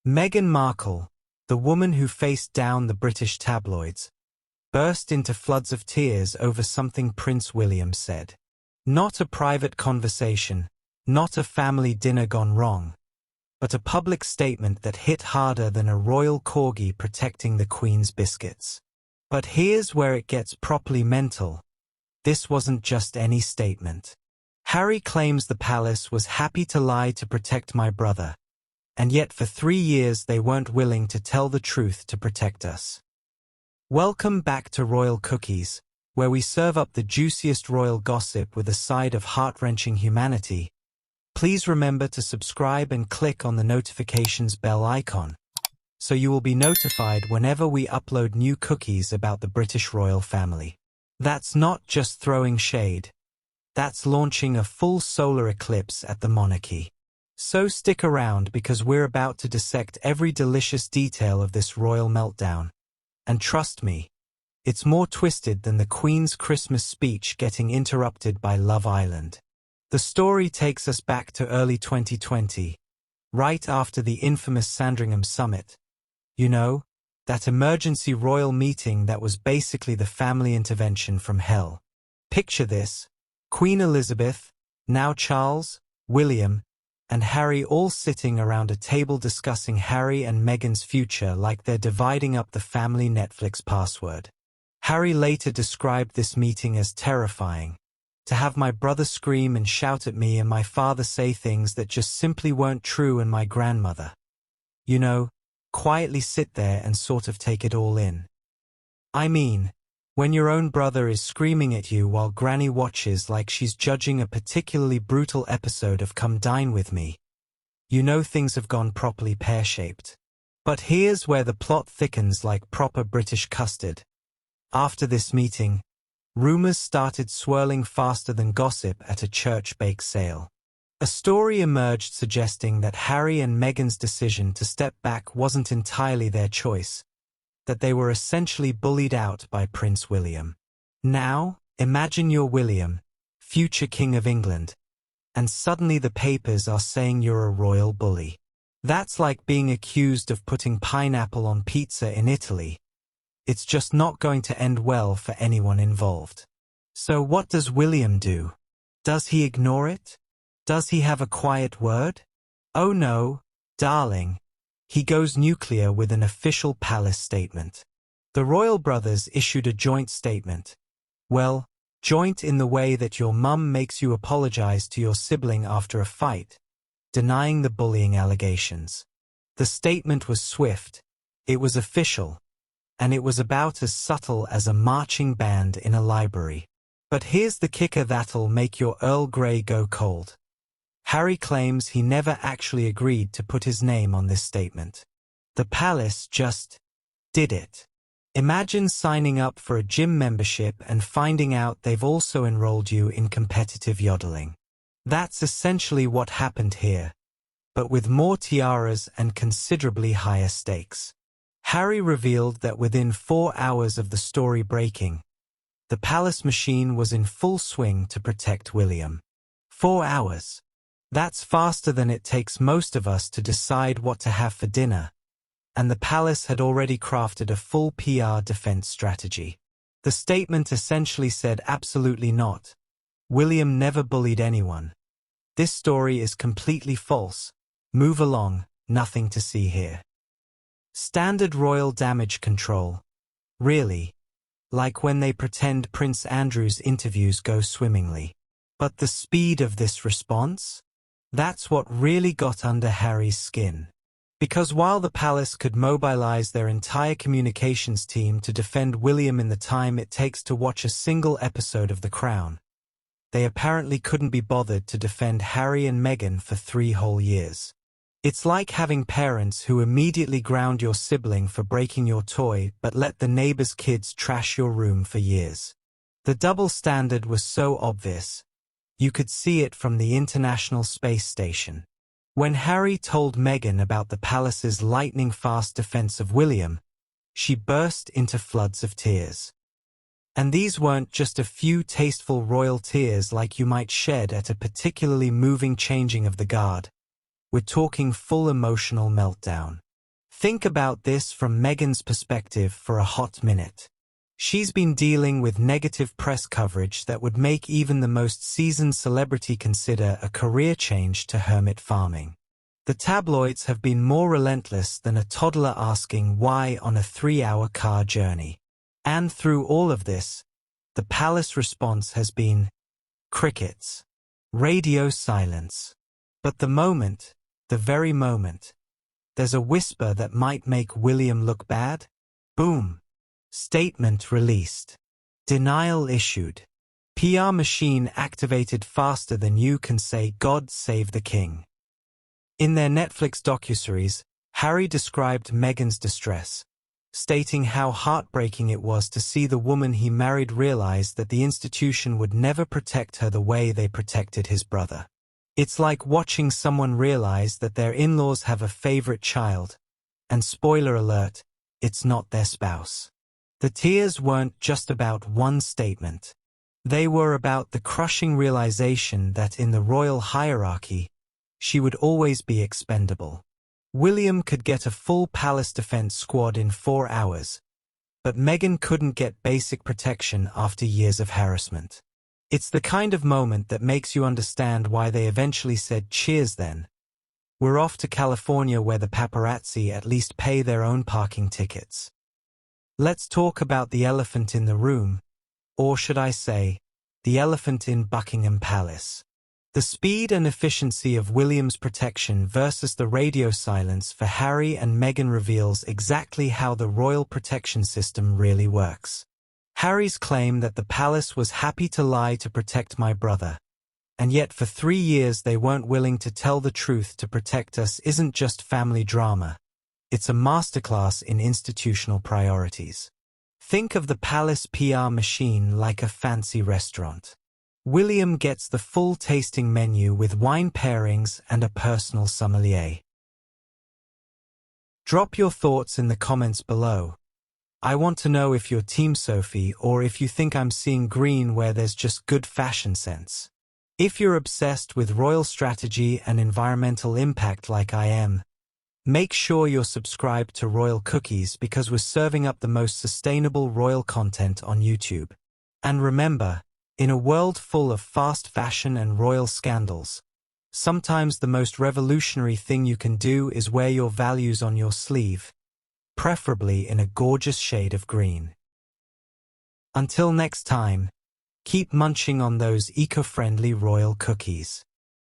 Meghan Markle, the woman who faced down the British tabloids, burst into floods of tears over something Prince William said. Not a private conversation, not a family dinner gone wrong, but a public statement that hit harder than a royal corgi protecting the Queen's biscuits. But here's where it gets properly mental. This wasn't just any statement. Harry claims the palace was happy to lie to protect my brother, and yet for 3 years they weren't willing to tell the truth to protect us. Welcome back to Royal Cookies, where we serve up the juiciest royal gossip with a side of heart-wrenching humanity. Please remember to subscribe and click on the notifications bell icon, so you will be notified whenever we upload new cookies about the British royal family. That's not just throwing shade. That's launching a full solar eclipse at the monarchy. So stick around because we're about to dissect every delicious detail of this royal meltdown. And trust me, it's more twisted than the Queen's Christmas speech getting interrupted by Love Island. The story takes us back to early 2020, right after the infamous Sandringham Summit. You know, that emergency royal meeting that was basically the family intervention from hell. Picture this: Queen Elizabeth, now Charles, William, and Harry all sitting around a table discussing Harry and Meghan's future like they're dividing up the family Netflix password. Harry later described this meeting as terrifying. To have my brother scream and shout at me and my father say things that just simply weren't true, and my grandmother, you know, quietly sit there and sort of take it all in. I mean, when your own brother is screaming at you while Granny watches like she's judging a particularly brutal episode of Come Dine With Me, you know things have gone properly pear-shaped. But here's where the plot thickens like proper British custard. After this meeting, rumors started swirling faster than gossip at a church bake sale. A story emerged suggesting that Harry and Meghan's decision to step back wasn't entirely their choice, that they were essentially bullied out by Prince William. Now, imagine you're William, future King of England, and suddenly the papers are saying you're a royal bully. That's like being accused of putting pineapple on pizza in Italy. It's just not going to end well for anyone involved. So what does William do? Does he ignore it? Does he have a quiet word? Oh no, darling. He goes nuclear with an official palace statement. The royal brothers issued a joint statement. Well, joint in the way that your mum makes you apologize to your sibling after a fight, denying the bullying allegations. The statement was swift, it was official, and it was about as subtle as a marching band in a library. But here's the kicker that'll make your Earl Grey go cold. Harry claims he never actually agreed to put his name on this statement. The palace just did it. Imagine signing up for a gym membership and finding out they've also enrolled you in competitive yodeling. That's essentially what happened here, but with more tiaras and considerably higher stakes. Harry revealed that within 4 hours of the story breaking, the palace machine was in full swing to protect William. 4 hours. That's faster than it takes most of us to decide what to have for dinner, and the palace had already crafted a full PR defense strategy. The statement essentially said absolutely not. William never bullied anyone. This story is completely false. Move along, nothing to see here. Standard royal damage control. Really? Like when they pretend Prince Andrew's interviews go swimmingly. But the speed of this response? That's what really got under Harry's skin. Because while the palace could mobilize their entire communications team to defend William in the time it takes to watch a single episode of The Crown, they apparently couldn't be bothered to defend Harry and Meghan for 3 whole years. It's like having parents who immediately ground your sibling for breaking your toy but let the neighbor's kids trash your room for years. The double standard was so obvious. You could see it from the International Space Station. When Harry told Meghan about the palace's lightning-fast defense of William, she burst into floods of tears. And these weren't just a few tasteful royal tears like you might shed at a particularly moving changing of the guard. We're talking full emotional meltdown. Think about this from Meghan's perspective for a hot minute. She's been dealing with negative press coverage that would make even the most seasoned celebrity consider a career change to hermit farming. The tabloids have been more relentless than a toddler asking why on a 3-hour car journey. And through all of this, the palace response has been crickets. Radio silence. But the very moment, there's a whisper that might make William look bad. Boom. Statement released. Denial issued. PR machine activated faster than you can say God save the king. In their Netflix docuseries, Harry described Meghan's distress, stating how heartbreaking it was to see the woman he married realize that the institution would never protect her the way they protected his brother. It's like watching someone realize that their in-laws have a favorite child, and spoiler alert, it's not their spouse. The tears weren't just about one statement. They were about the crushing realization that in the royal hierarchy, she would always be expendable. William could get a full palace defense squad in 4 hours, but Meghan couldn't get basic protection after years of harassment. It's the kind of moment that makes you understand why they eventually said cheers then. We're off to California where the paparazzi at least pay their own parking tickets. Let's talk about the elephant in the room, or should I say, the elephant in Buckingham Palace. The speed and efficiency of William's protection versus the radio silence for Harry and Meghan reveals exactly how the royal protection system really works. Harry's claim that the palace was happy to lie to protect my brother, and yet for 3 years they weren't willing to tell the truth to protect us isn't just family drama. It's a masterclass in institutional priorities. Think of the palace PR machine like a fancy restaurant. William gets the full tasting menu with wine pairings and a personal sommelier. Drop your thoughts in the comments below. I want to know if you're Team Sophie or if you think I'm seeing green where there's just good fashion sense. If you're obsessed with royal strategy and environmental impact like I am, make sure you're subscribed to Royal Cookies because we're serving up the most sustainable royal content on YouTube. And remember, in a world full of fast fashion and royal scandals, sometimes the most revolutionary thing you can do is wear your values on your sleeve, preferably in a gorgeous shade of green. Until next time, keep munching on those eco-friendly royal cookies.